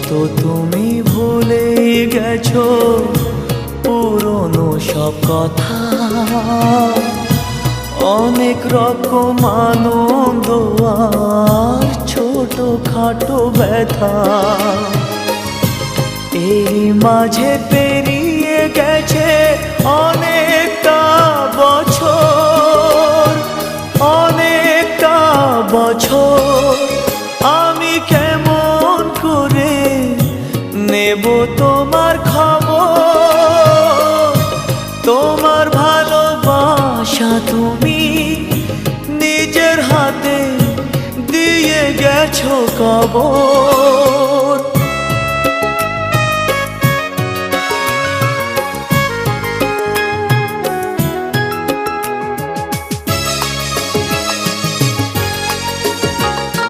হয়তো তুমি ভুলে গেছো পুরনো সব কথা, অনেক রকম আনন্দ আর ছোটখাটো ব্যথা। এই মাঝে পেরিয়ে গেছে অনেকটা বছর, অনেকটা বছর। আমি কেমন করে নেব তোমার খবর? তোমার ভালোবাসা তুমি নিজের হাতে দিয়ে গেছো কবর।